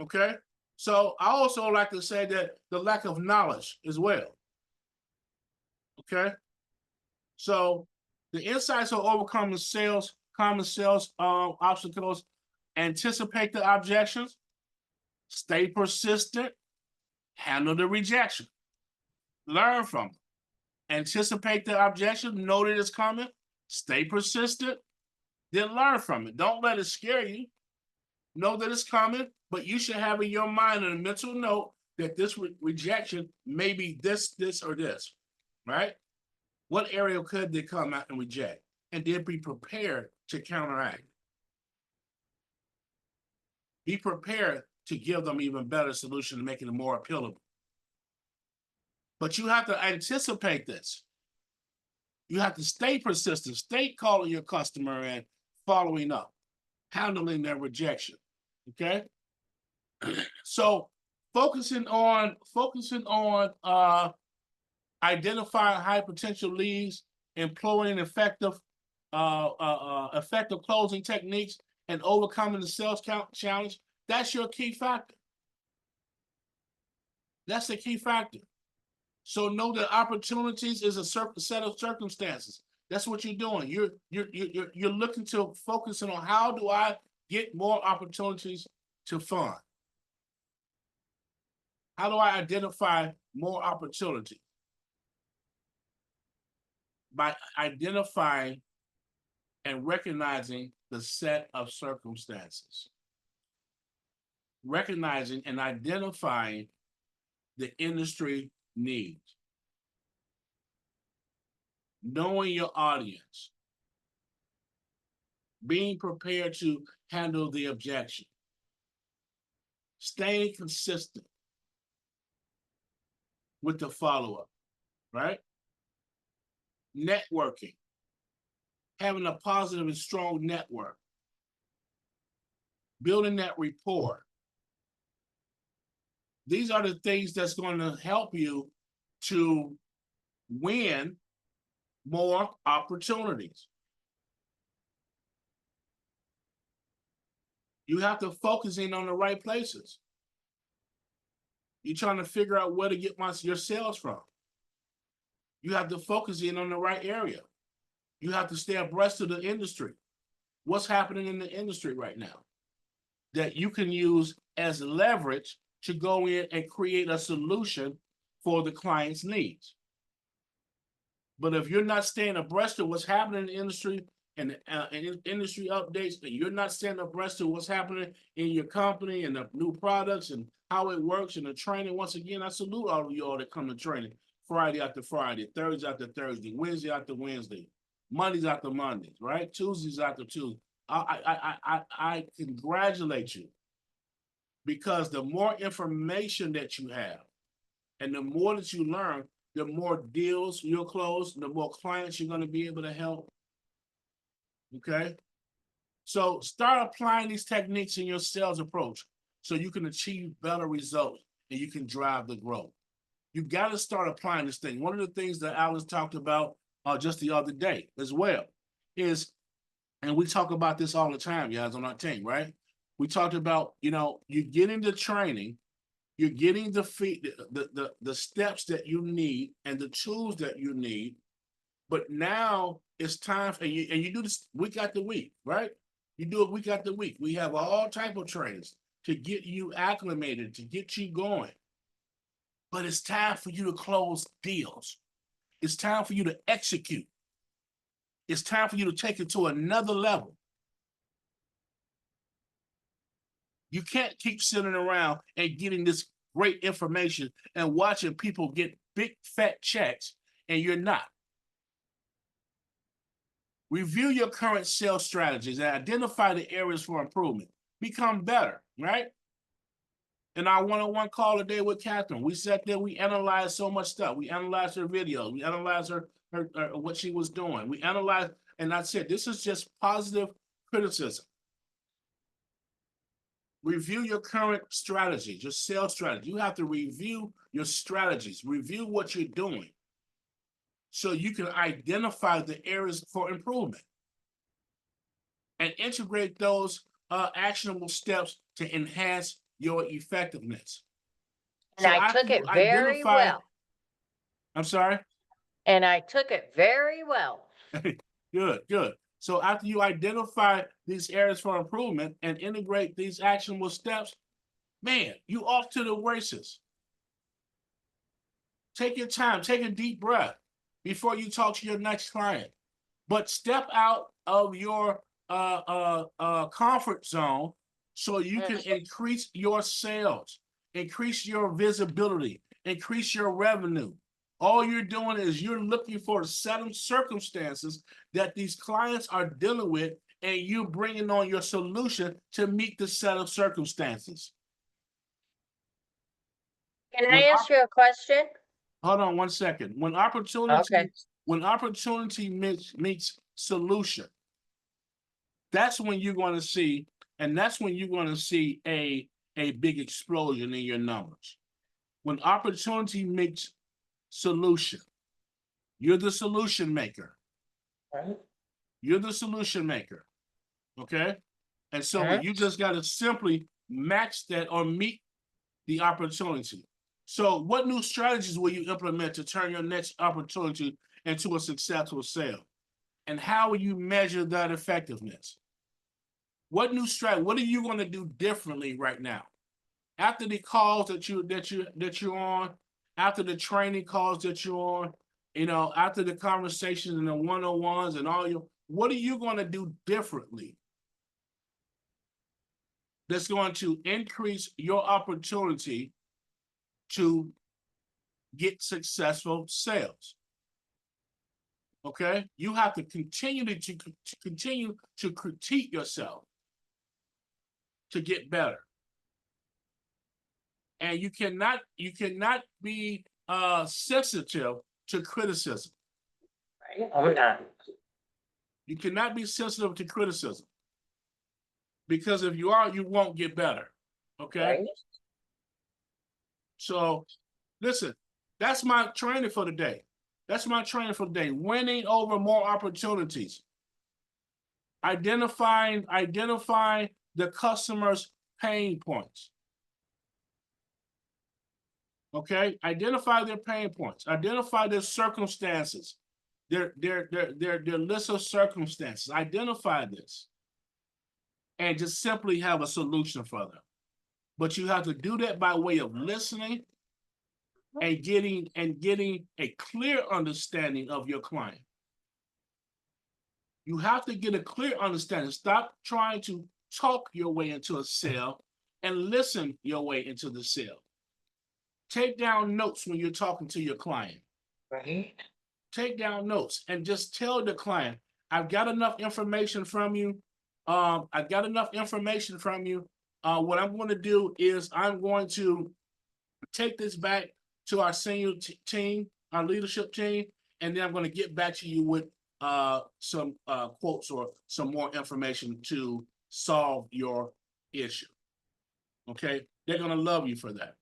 Okay? So I also like to say that the lack of knowledge as well. Okay. So the insights on overcoming common sales obstacles: anticipate the objections, stay persistent, handle the rejection, learn from them. Anticipate the objection, know that it's coming, stay persistent, then learn from it. Don't let it scare you. Know that it's coming, but you should have in your mind a mental note that this rejection may be this, or this, right? What area could they come out and reject? And then be prepared to counteract. Be prepared to give them even better solution to making it more appealable. But you have to anticipate this. You have to stay persistent, stay calling your customer and following up, handling their rejection. Okay. So focusing on identifying high potential leads, employing effective closing techniques, and overcoming the sales count challenge. That's your key factor. That's the key factor. So know that opportunities is a set of circumstances. That's what you're doing. You're looking to focus on how do I get more opportunities to fund? How do I identify more opportunity? By identifying and recognizing the set of circumstances. Recognizing and identifying the industry needs. Knowing your audience. Being prepared to handle the objection. Staying consistent with the follow-up, right? Networking. Having a positive and strong network. Building that rapport. These are the things that's going to help you to win more opportunities. You have to focus in on the right places. You're trying to figure out where to get your sales from. You have to focus in on the right area. You have to stay abreast of the industry. What's happening in the industry right now that you can use as leverage to go in and create a solution for the client's needs. But if you're not staying abreast of what's happening in the industry and industry updates, and you're not staying abreast of what's happening in your company and the new products and how it works and the training, once again, I salute all of you all that come to training Friday after Friday, Thursday after Thursday, Wednesday after Wednesday, Mondays after Mondays, right? Tuesdays after Tuesday. I congratulate you, because the more information that you have and the more that you learn, the more deals you'll close, the more clients you're going to be able to help. Okay? So start applying these techniques in your sales approach so you can achieve better results and you can drive the growth. You got to start applying this thing. One of the things that Alan talked about just the other day as well is, and we talk about this all the time, guys, on our team, right? We talked about, you're getting the training, you're getting the steps that you need and the tools that you need, but now it's time for, and you do this week after week, right? You do it week after week. We have all type of trainings to get you acclimated, to get you going. But it's time for you to close deals. It's time for you to execute. It's time for you to take it to another level. You can't keep sitting around and getting this great information and watching people get big fat checks and you're not. Review your current sales strategies and identify the areas for improvement. Become better, right? In our one-on-one call today with Catherine, we sat there, we analyzed so much stuff. We analyzed her videos. We analyzed her what she was doing. We analyzed, and I said, this is just positive criticism. Review your current strategies, your sales strategy. You have to review your strategies, review what you're doing so you can identify the areas for improvement and integrate those actionable steps to enhance your effectiveness. And I after took you it very well. I'm sorry? And I took it very well. Good, good. So after you identify these areas for improvement and integrate these actionable steps, man, you off to the races. Take your time, take a deep breath before you talk to your next client. But step out of your comfort zone so you can increase your sales, increase your visibility, increase your revenue. All you're doing is you're looking for a set of circumstances that these clients are dealing with, and you're bringing on your solution to meet the set of circumstances. Can I ask you a question? Hold on 1 second. When opportunity meets solution, that's when you're going to see, a big explosion in your numbers. When opportunity meets solution, you're the solution maker. Right. You're the solution maker. Okay? And so Mhm. you just got to simply match that or meet the opportunity. So what new strategies will you implement to turn your next opportunity into a successful sale? And how will you measure that effectiveness? What new strategy, what are you going to do differently right now? After the calls that you're on, after the training calls that you're on, after the conversations and the one-on-ones and what are you going to do differently that's going to increase your opportunity to get successful sales? Okay, you have to continue to critique yourself to get better, and you cannot be sensitive to criticism. Right. I'm not. You cannot be sensitive to criticism, because if you are, you won't get better. Okay. Right. So, listen, that's my training for the day. Winning over more opportunities. Identifying the customer's pain points. Okay, identify their pain points. Identify their circumstances. Their list of circumstances. Identify this, and just simply have a solution for them. But you have to do that by way of listening and getting a clear understanding of your client. You have to get a clear understanding. Stop trying to talk your way into a sale and listen your way into the sale. Take down notes when you're talking to your client. Right. Take down notes and just tell the client, I've got enough information from you. What I'm going to do is I'm going to take this back to our senior team, our leadership team, and then I'm going to get back to you with some quotes or some more information to solve your issue. Okay, they're going to love you for that.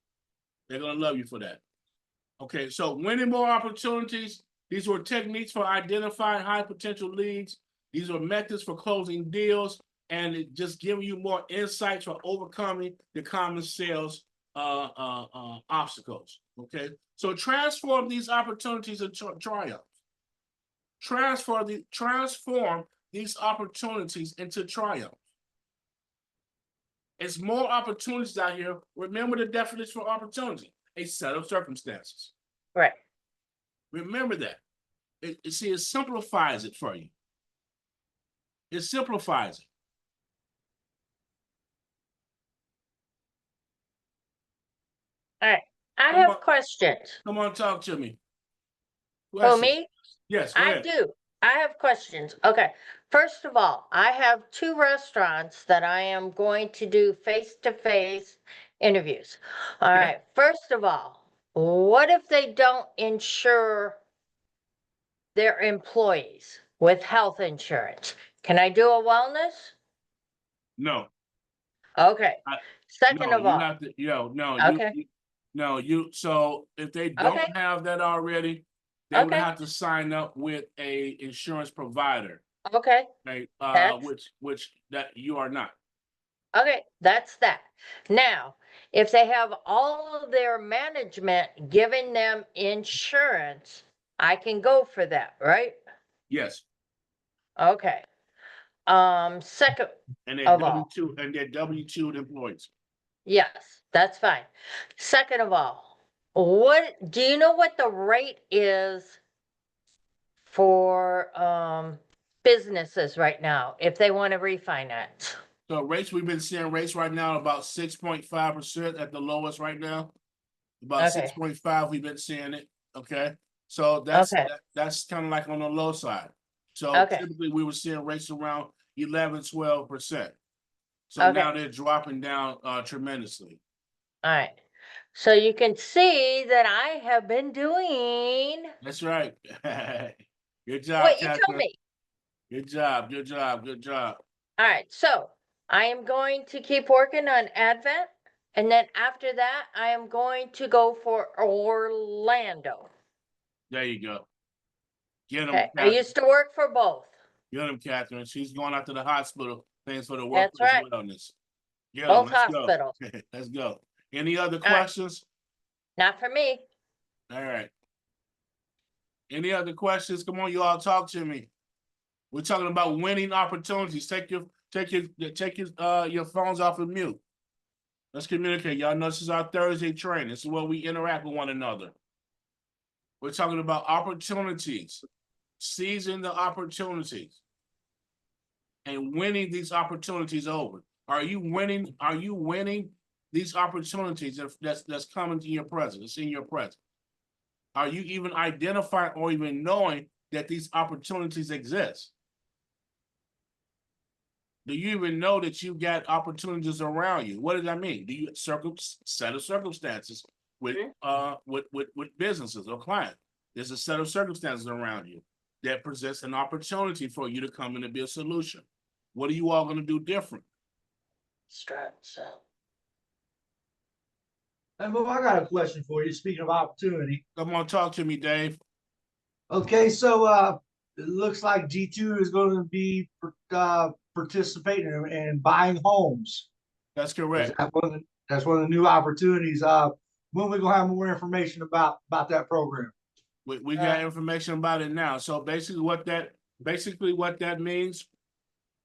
Okay, so winning more opportunities. These were techniques for identifying high potential leads. These are methods for closing deals, and it just giving you more insights for overcoming the common sales obstacles. Okay, so transform these opportunities into triumphs. Transform these opportunities into triumphs. It's more opportunities out here. Remember the definition for opportunity: a set of circumstances. Right. Remember that. It simplifies it for you. It simplifies it. All right. I Come have on. questions. Come on, talk to me. For Questions? me? Yes, go I ahead. do. I have questions. Okay. First of all, I have 2 restaurants that I am going to do face-to-face interviews. All Okay. right. First of all, what if they don't insure their employees with health insurance? Can I do a wellness? No. Okay. I- Second No, of you all, have to. Okay. So if they don't Okay. have that already, they would Okay. have to sign up with a insurance provider, Okay. right? That's Which that you are not. Okay, that's that. Now, if they have all of their management giving them insurance, I can go for that, right? Yes. Okay. Second And they're of all, W-2 and they're W-2 employees. yes, that's fine. Second of all, what do you know what the rate is for businesses right now if they want to refinance? So rates, we've been seeing rates right now about 6.5% at the lowest right now. About Okay. 6.5, we've been seeing it. Okay. So that's Okay. that's kind of like on the low side. So Okay. typically we were seeing rates around 11, 12%. So Okay. now they're dropping down tremendously. All right. So you can see that I have been doing That's right. Good job, what you told Catherine. me. Good job. Good job. Good job. All right. So I am going to keep working on Advent. And then after that, I am going to go for Orlando. There you go. Get them, Okay. I Catherine. used to work for both. Get them, Catherine. She's going out to the hospital. Thanks for the That's workplace right. wellness. Get them. Both Let's go. hospitals. Let's go. Any other right. questions? Not for me. All right. Any other questions? Come on, you all talk to me. We're talking about winning opportunities. Take your phones off of mute. Let's communicate. Y'all know this is our Thursday training. This is where we interact with one another. We're talking about opportunities, seizing the opportunities, and winning these opportunities over. Are you winning? Are you winning these opportunities that's coming to your presence? It's in your presence. Are you even identifying or even knowing that these opportunities exist? Do you even know that you got opportunities around you? What does that mean? Do you set of circumstances with businesses or clients? There's a set of circumstances around you that presents an opportunity for you to come in and be a solution. What are you all going to do different? Struts. Hey, Mo, I got a question for you. Speaking of opportunity. Come on, talk to me, Dave. Okay, so it looks like G2 is going to be participating in buying homes. That's Is correct. that that's one of the new opportunities. When we gonna have more information about that program? We got information about it now. So basically what that means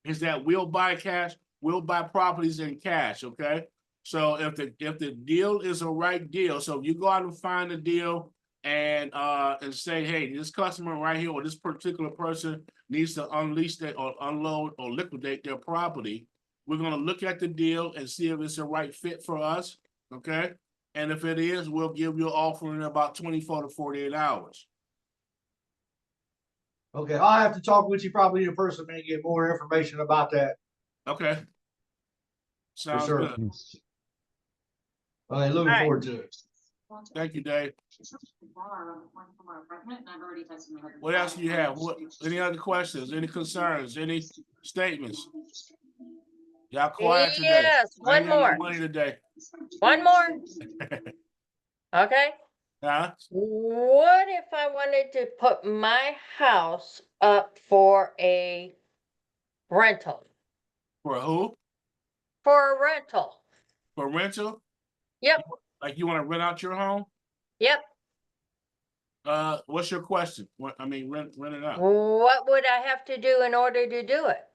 is that we'll buy cash, we'll buy properties in cash, okay? So if the deal is a right deal, so if you go out and find a deal and say, hey, this customer right here or this particular person needs to unleash that or unload or liquidate their property, we're gonna look at the deal and see if it's a right fit for us, okay? And if it is, we'll give you an offer in about 24 to 48 hours. Okay, I'll have to talk with you probably in person and get more information about that. Okay. For Sounds sure. good. Okay, looking right. forward to it. Thank you, Dave. What else do you have? Any other questions? Any concerns? Any statements? Y'all quiet today. Yes, I ain't one got no more. money today. One more. Okay. Huh? What if I wanted to put my house up for a rental? For who? For a rental. For rental? Yep. Like you want to rent out your home? Yep. What's your question? Rent it out. What would I have to do in order to do it?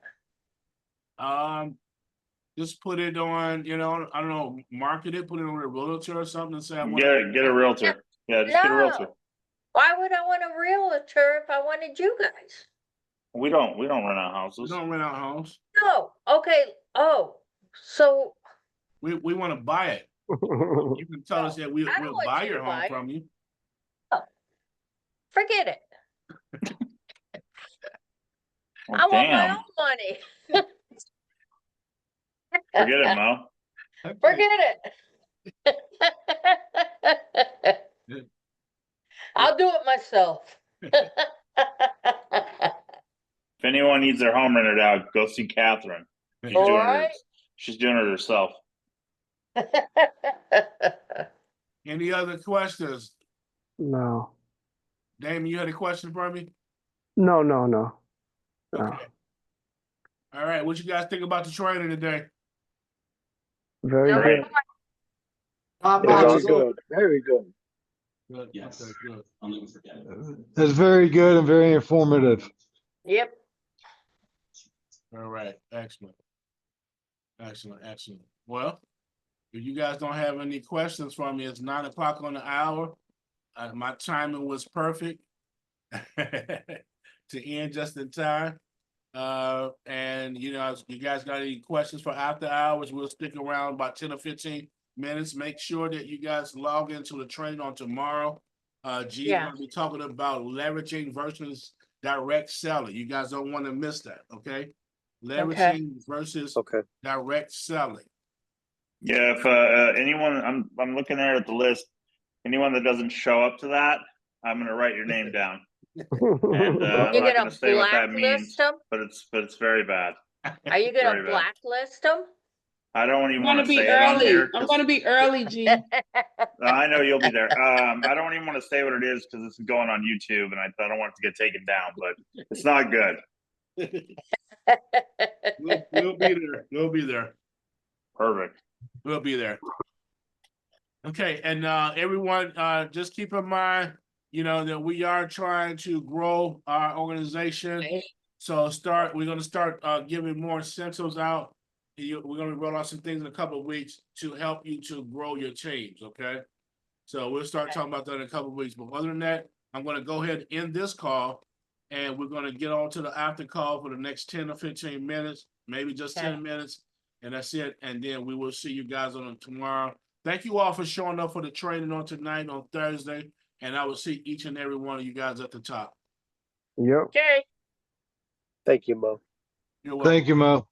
Just put it on, I don't know, market it, put it on a realtor or something and say I want Get a realtor. Yeah, just get a realtor. No. Why would I want a realtor if I wanted you guys? We don't rent out we houses. don't rent out homes. No. Okay. Oh, so We want to buy it. You can tell us that I don't we'll want buy you to your home buy it. from you. Forget it. Well, I want my damn. own money. Forget it, Mo. Forget it. I'll do it myself. If anyone needs their home rented out, go see Catherine. All right. She's doing it herself. Any other questions? No. Damon, you had a question for me? No. Okay. All right. What you guys think about the training today? Very No Great. good. Very good. Very good. Good. Yes. Okay, good. I'll never forget it. That's very good and very informative. Yep. All right. Excellent. Excellent. Excellent. Well, if you guys don't have any questions for me, it's 9 o'clock on the hour. My timing was perfect to end just in time. And you know, if you guys got any questions for after hours, we'll stick around about 10 or 15 minutes. Make sure that you guys log into the training on tomorrow. G is Yeah. gonna be talking about leveraging versus direct selling. You guys don't want to miss that, okay? Leveraging versus direct selling. Yeah, if anyone, I'm looking there at the list. Anyone that doesn't show up to that, I'm gonna write your name down, and I'm You're not gonna gonna say what that means, blacklist them? but it's very bad. Are you gonna Very bad. blacklist them? I don't even I'm want gonna to be say it on early. here. I'm gonna be early, G. I know you'll be there. I don't even want to say what it is because this is going on YouTube, and I don't want it to get taken down. But it's not good. We'll be there. We'll be there. Perfect. We'll be there. Okay, and everyone, just keep in mind, you know, that we are trying to grow our organization. So we're gonna start giving more incentives out. We're gonna roll out some things in a couple of weeks to help you to grow your teams, okay? So we'll start talking about that in a couple of weeks. But other than that, I'm gonna go ahead and end this call, and we're gonna get on to the after call for the next 10 or 15 minutes, maybe just 10 minutes, and that's it. And then we will see you guys on tomorrow. Thank you all for showing up for the training on tonight, on Thursday, and I will see each and every one of you guys at the top. Yep. Okay. Thank you, Mo. You're welcome. Thank you, Mo.